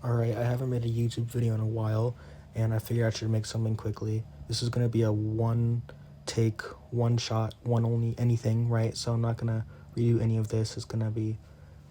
Alright, I haven't made a YouTube video in a while, and I figured I should make something quickly. This is gonna be a one take, one shot, one only anything, right? So I'm not gonna redo any of this. It's gonna be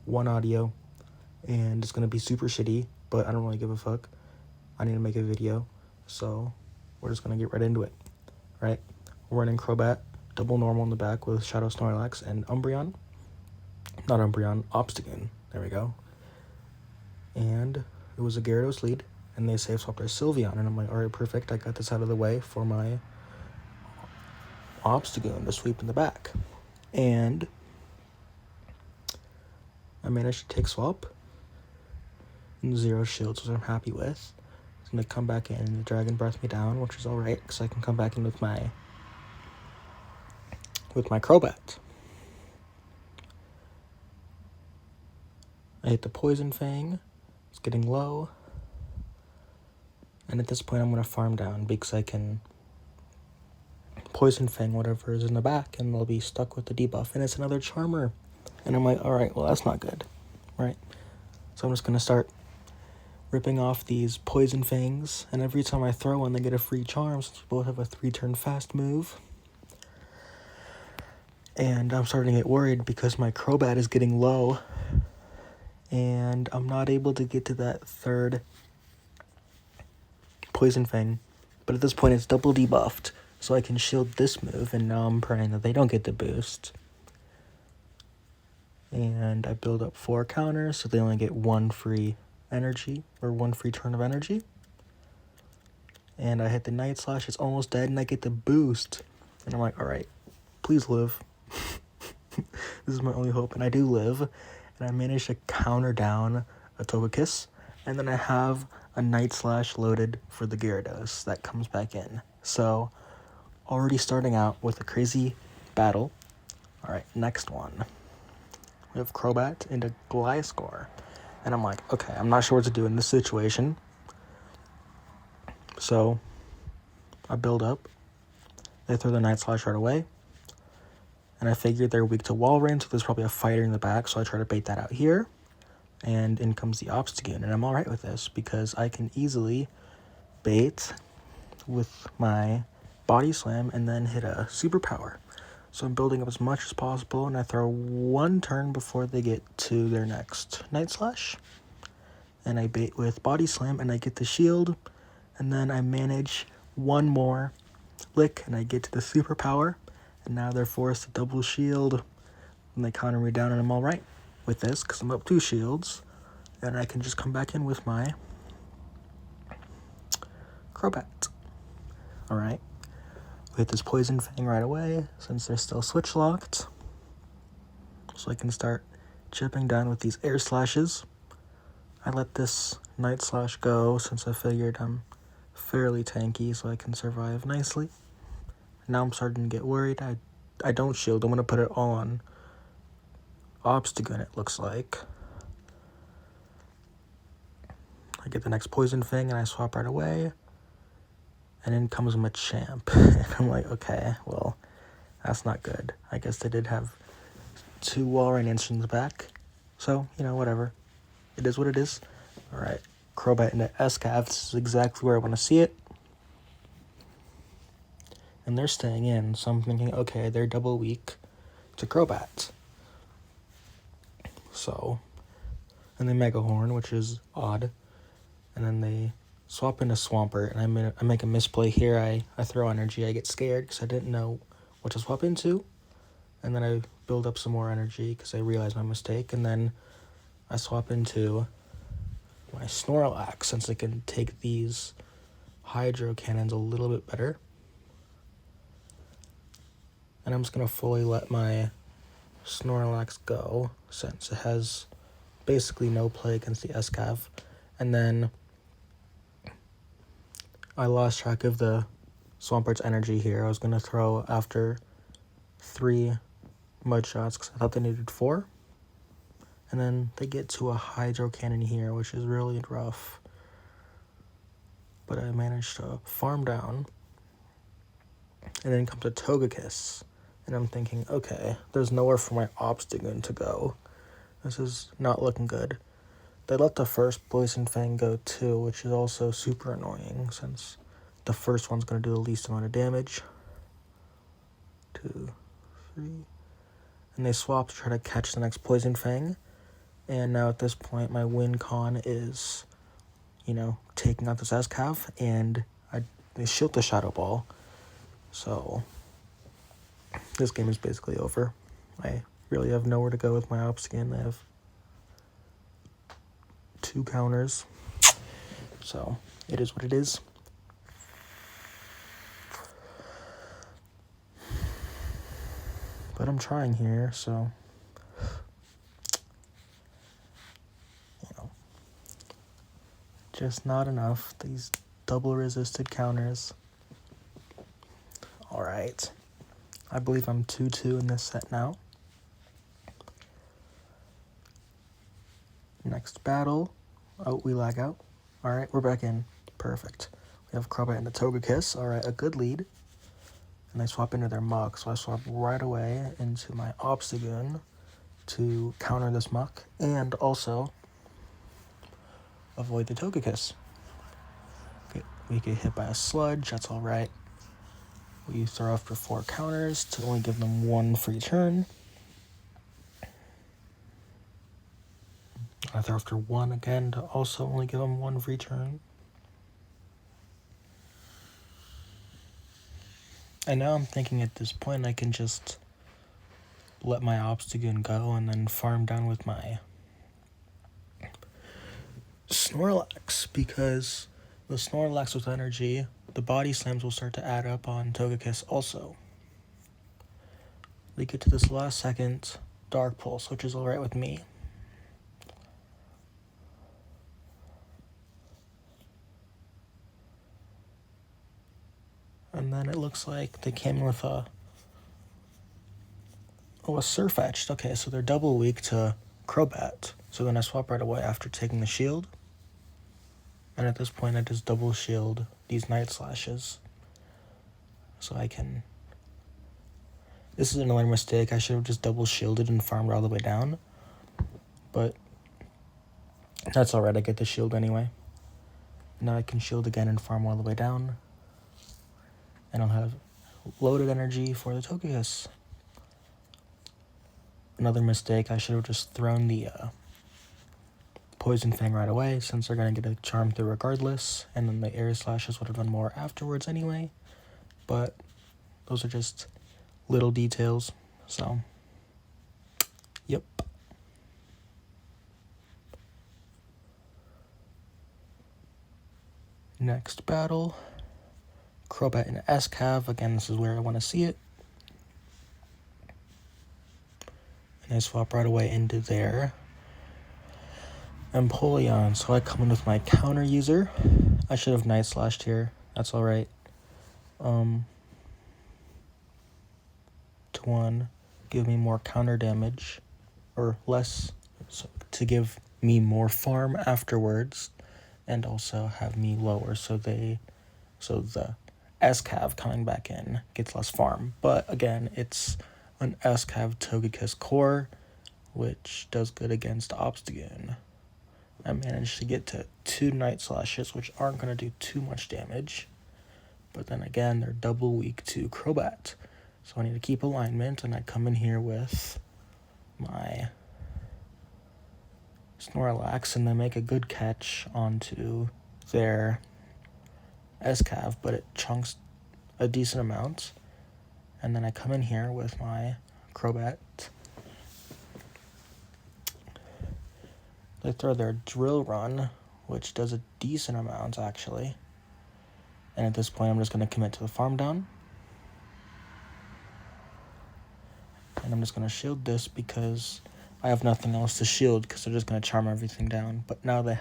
one audio, and it's gonna be super shitty, but I don't really give a fuck. I need to make a video, so we're just gonna get right into it, right? We're running Crobat, double normal in the back with Shadow Snorlax and Umbreon. Not Umbreon, Obstagoon. There we go. And it was a Gyarados lead, and they safe swapped our Sylveon, and I'm like, alright, perfect, I got this out of the way for my Obstagoon to sweep in the back. And I managed to take swap, and 0 shields, which I'm happy with. It's going to come back in, and the Dragon Breath me down, which is alright, because I can come back in with my Crobat. I hit the Poison Fang. It's getting low. And at this point, I'm going to farm down because I can Poison Fang whatever is in the back, and they'll be stuck with the debuff. And it's another Charmer. And I'm like, alright, well, that's not good. Right? So I'm just going to start ripping off these Poison Fangs. And every time I throw one, they get a free charm, since we both have a 3-turn fast move. And I'm starting to get worried because my Crobat is getting low. And I'm not able to get to that third Poison Fang. But at this point, it's double debuffed, so I can shield this move, and now I'm praying that they don't get the boost. And I build up 4 counters, so they only get 1 free energy, or 1 free turn of energy. And I hit the Night Slash, it's almost dead, and I get the boost. And I'm like, alright, please live. This is my only hope, and I do live. And I managed to counter down a Togekiss, and then I have a Night Slash loaded for the Gyarados that comes back in. So, already starting out with a crazy battle. Alright, next one. We have Crobat into Gliscor. And I'm like, okay, I'm not sure what to do in this situation. So, I build up. They throw the Night Slash right away. And I figured they're weak to Wall Rain, so there's probably a fighter in the back, so I try to bait that out here. And in comes the Obstagoon, and I'm alright with this, because I can easily bait with my Body Slam and then hit a Superpower. So I'm building up as much as possible, and I throw 1 turn before they get to their next Night Slash. And I bait with Body Slam, and I get the shield, and then I manage 1 more lick, and I get to the Superpower. And now they're forced to double shield, and they counter me down, and I'm alright with this, because I'm up 2 shields, and I can just come back in with my Crobat. Alright, we hit this Poison Fang right away, since they're still switch locked, so I can start chipping down with these Air Slashes. I let this Night Slash go, since I figured I'm fairly tanky, so I can survive nicely. Now I'm starting to get worried. I don't shield. I'm going to put it all on Obstagoon, it looks like. I get the next Poison Fang, and I swap right away. And in comes Machamp. And I'm like, okay, well, that's not good. I guess they did have 2 Wall Rain instants back. So, whatever. It is what it is. Alright, Crobat into Escav. This is exactly where I want to see it. And they're staying in, so I'm thinking, okay, they're double weak to Crobat. So, and they Mega Horn, which is odd. And then they swap into Swampert, and I make a misplay here. I throw energy, I get scared because I didn't know what to swap into. And then I build up some more energy because I realized my mistake. And then I swap into my Snorlax, since I can take these Hydro Cannons a little bit better. And I'm just going to fully let my Snorlax go, since it has basically no play against the Escav. And then I lost track of the Swampert's energy here. I was going to throw after 3 Mud Shots because I thought they needed 4. And then they get to a Hydro Cannon here, which is really rough. But I managed to farm down. And then comes a Togekiss. And I'm thinking, okay, there's nowhere for my Obstagoon to go. This is not looking good. they let the first Poison Fang go too, which is also super annoying since the first one's going to do the least amount of damage. 2, 3. And they swap to try to catch the next Poison Fang. And now at this point, my win con is, taking out this S-Cav, and they shield the Shadow Ball. So this game is basically over. I really have nowhere to go with my Obstagoon. I have 2 counters. So it is what it is. But I'm trying here, so just not enough. These double resisted counters. Alright. I believe I'm 2-2 in this set now. Next battle. Oh, we lag out. Alright, we're back in. Perfect. We have Crobat and the Togekiss. Alright, a good lead. And I swap into their Muck, so I swap right away into my Obstagoon to counter this Muck, and also avoid the Togekiss. Okay, we get hit by a Sludge, that's alright. We throw after 4 counters to only give them 1 free turn. I throw after 1 again to also only give them 1 free turn. And now I'm thinking at this point I can just let my Obstagoon go and then farm down with my Snorlax, because the Snorlax with energy, the body slams will start to add up on Togekiss also. They get to this last second Dark Pulse, which is alright with me. And then it looks like they came with a Surf Edge. Okay, so they're double weak to Crobat. So then I swap right away after taking the shield. And at this point I just double shield these Night Slashes. So I can... This is another mistake. I should have just double shielded and farmed all the way down. But that's alright, I get the shield anyway. Now I can shield again and farm all the way down. And I'll have loaded energy for the Togekiss. Another mistake, I should have just thrown the Poison Fang right away, since they're going to get a Charm through regardless, and then the Air Slashes would have done more afterwards anyway. But those are just little details, so yep. Next battle. Crobat and S-Cav. Again, this is where I want to see it. And I swap right away into their Empoleon. So I come in with my counter user. I should have Night Slashed here. That's alright. To 1, give me more counter damage. Or less, so to give me more farm afterwards. And also have me lower, so the S-Cav coming back in gets less farm. But again, it's an S-Cav Togekiss core, which does good against Obstagoon. I managed to get to 2 Night Slashes, which aren't going to do too much damage. But then again, they're double weak to Crobat. So I need to keep alignment, and I come in here with my Snorlax, and they make a good catch onto their S-Cav, but it chunks a decent amount. And then I come in here with my Crobat. They throw their Drill Run, which does a decent amount actually. And at this point I'm just going to commit to the farm down. And I'm just going to shield this because I have nothing else to shield, because they're just going to charm everything down. But now they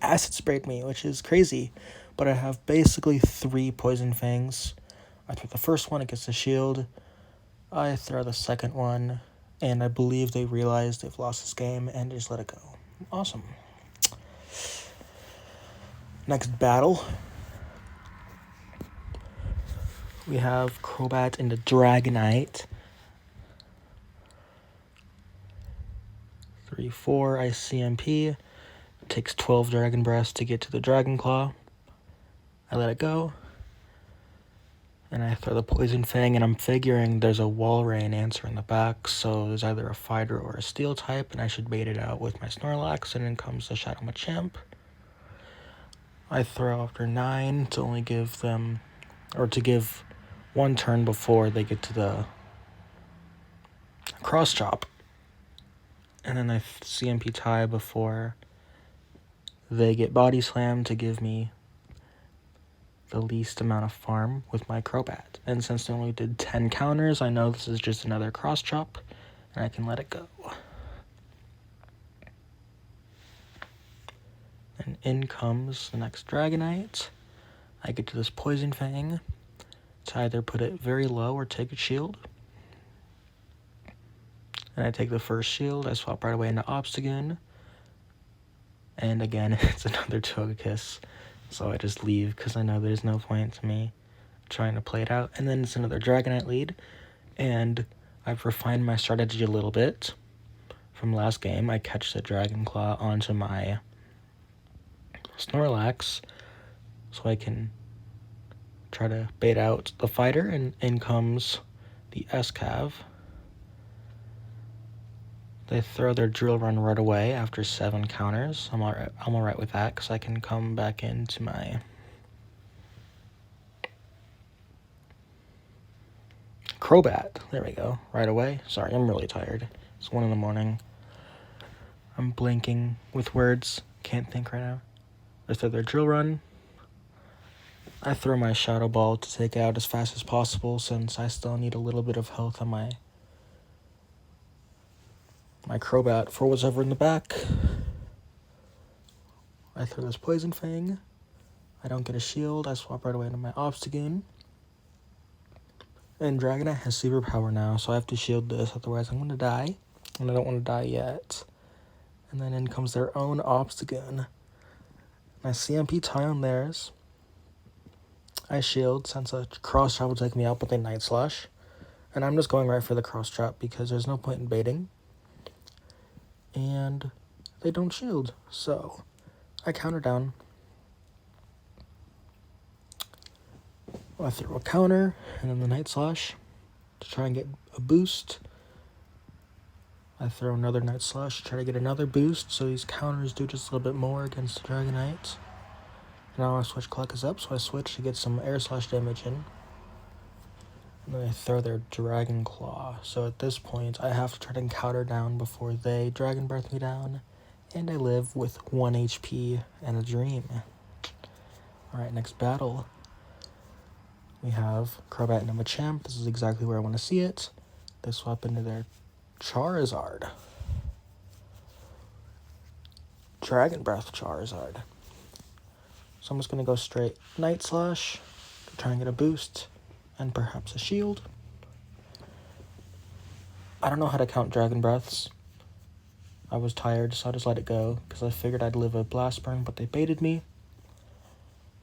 acid sprayed me, which is crazy. But I have basically 3 Poison Fangs. I throw the first one, it gets the shield. I throw the second one, and I believe they realize they've lost this game and just let it go. Awesome. Next battle. We have Crobat into Dragonite. 3-4, I CMP. It takes 12 Dragon Breaths to get to the Dragon Claw. I let it go. And I throw the Poison Fang, and I'm figuring there's a Walrein answer in the back, so there's either a Fighter or a Steel type, and I should bait it out with my Snorlax, and in comes the Shadow Machamp. I throw after 9 to only give them, or to give one turn before they get to the Cross Chop. And then I CMP tie before they get Body Slam to give me the least amount of farm with my Crobat. And since they only did 10 counters, I know this is just another Cross Chop, and I can let it go. And in comes the next Dragonite. I get to this Poison Fang to either put it very low or take a shield. And I take the first shield, I swap right away into Obstagoon. And again, it's another Togekiss. So I just leave because I know there's no point to me trying to play it out. And then it's another Dragonite lead. And I've refined my strategy a little bit from last game. I catch the Dragon Claw onto my Snorlax so I can try to bait out the fighter, and in comes the S-Cav. They throw their Drill Run right away after 7 counters. I'm alright with that because I can come back into my Crobat. There we go, right away. Sorry, I'm really tired. It's 1 in the morning. I'm blanking with words. Can't think right now. They throw their Drill Run. I throw my Shadow Ball to take it out as fast as possible since I still need a little bit of health on my Crobat for what's ever in the back. I throw this Poison Fang. I don't get a shield. I swap right away into my Obstagoon. And Dragonite has super power now, so I have to shield this, otherwise I'm going to die. And I don't want to die yet. And then in comes their own Obstagoon. I CMP tie on theirs. I shield since a Cross Chop will take me out, but they Night Slash. And I'm just going right for the Cross Chop because there's no point in baiting. And they don't shield, so I counter down. I throw a counter and then the Night Slash to try and get a boost. I throw another Night Slash to try to get another boost, so these counters do just a little bit more against the Dragonite. Now I switch Klekus up, so I switch to get some Air Slash damage in. And then I throw their Dragon Claw. So at this point, I have to try to counter down before they Dragon Breath me down. And I live with 1 HP and a dream. Alright, next battle. We have Crobat and a Machamp. This is exactly where I want to see it. They swap into their Charizard. Dragon Breath Charizard. So I'm just going to go straight Night Slash to try and get a boost and perhaps a shield. I don't know how to count Dragon Breaths. I was tired, so I just let it go because I figured I'd live a Blast Burn, but they baited me.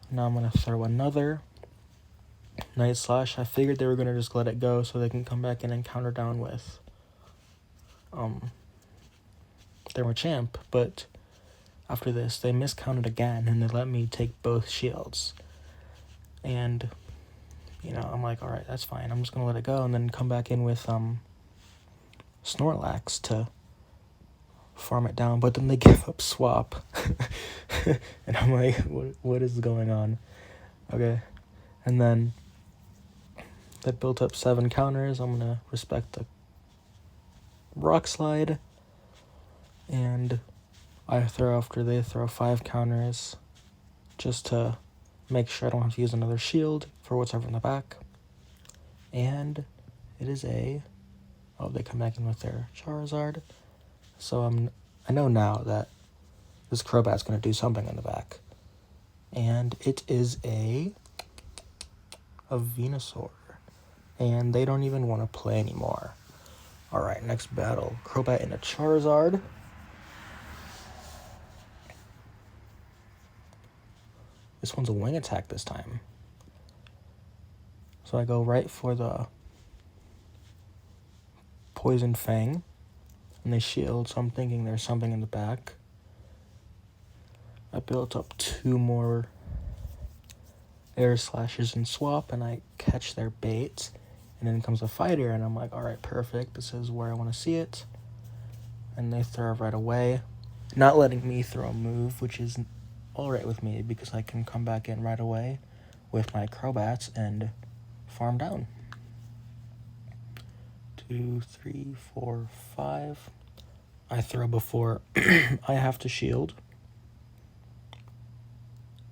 Now I'm going to throw another Night Slash. I figured they were going to just let it go so they can come back in and counter down with their Machamp, but after this, they miscounted again, and they let me take both shields. And, you know, I'm like, alright, that's fine. I'm just going to let it go, and then come back in with Snorlax to farm it down. But then they give up Swap. And I'm like, what is going on? Okay. And then they built up 7 counters. I'm going to respect the Rock Slide. And I throw after they throw 5 counters just to make sure I don't have to use another shield for what's ever in the back. And it is they come back in with their Charizard. So I know now that this Crobat's going to do something in the back. And it is a Venusaur. And they don't even want to play anymore. Alright, next battle. Crobat and a Charizard. This one's a wing attack this time. So I go right for the Poison Fang. And they shield, so I'm thinking there's something in the back. I built up 2 more air slashes and swap, and I catch their bait. And then comes a fighter, and I'm like, all right, perfect. This is where I want to see it. And they throw right away, not letting me throw a move, which is all right with me because I can come back in right away with my Crobats and farm down. 2, 3, 4, 5. I throw before I have to shield.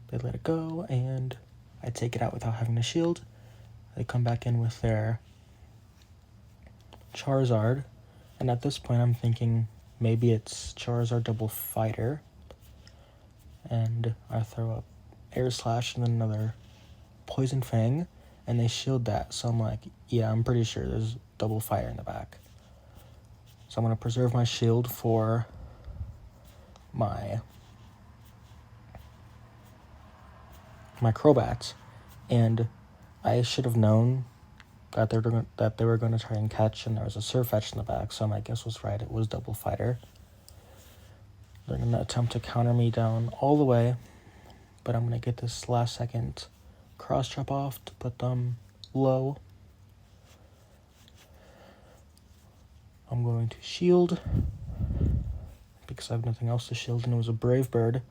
They let it go, and I take it out without having to shield. They come back in with their Charizard, and at this point I'm thinking maybe it's Charizard double fighter, and I throw up Air Slash and then another Poison Fang, and they shield that, so I'm like, yeah, I'm pretty sure there's double fire in the back. So I'm going to preserve my shield for my Crobats, and I should have known that they were going to try and catch, and there was a Surfetch in the back, so my guess was right. It was double fighter. They're going to attempt to counter me down all the way, but I'm going to get this last second cross chop off to put them low. I'm going to shield because I have nothing else to shield, and it was a Brave Bird.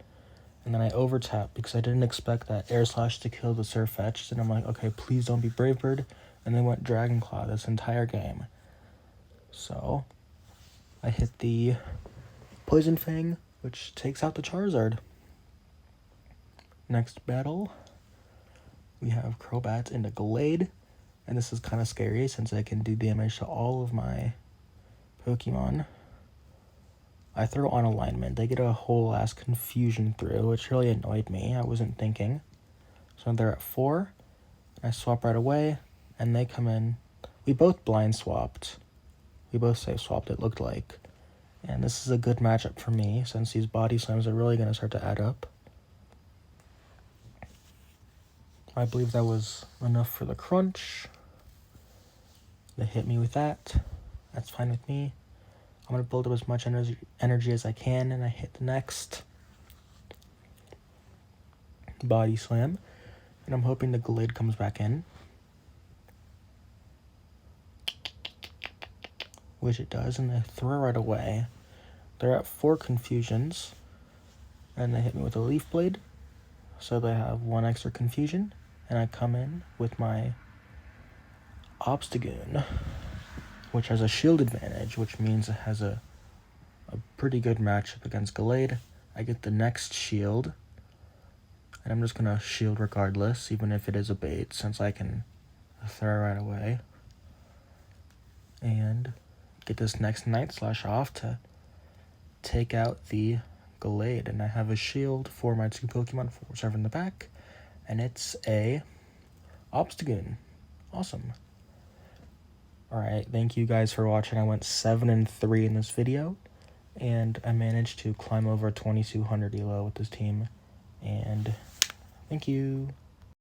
And then I overtap because I didn't expect that Air Slash to kill the Surfetch. And I'm like, okay, please don't be Brave Bird. And they went Dragon Claw this entire game. So I hit the Poison Fang, which takes out the Charizard. Next battle, we have Crobats into Glade. And this is kind of scary since I can do damage to all of my Pokemon. I throw on alignment. They get a whole ass confusion through, which really annoyed me. I wasn't thinking. So they're at 4. I swap right away, and they come in. We both blind swapped. We both safe swapped, it looked like. And this is a good matchup for me, since these body slams are really going to start to add up. I believe that was enough for the crunch. They hit me with that. That's fine with me. I'm going to build up as much energy as I can, and I hit the next body slam. And I'm hoping the Glade comes back in, which it does, and they throw right away. They're at 4 confusions, and they hit me with a Leaf Blade, so they have 1 extra confusion, and I come in with my Obstagoon, which has a shield advantage, which means it has a pretty good matchup against Glade. I get the next shield, and I'm just going to shield regardless, even if it is a bait, since I can throw right away. And get this next Night Slash off to take out the Glade. And I have a shield for my 2 Pokemon for reserve in the back, and it's a Obstagoon. Awesome. Alright, thank you guys for watching. I went 7-3 in this video, and I managed to climb over 2200 elo with this team, and thank you.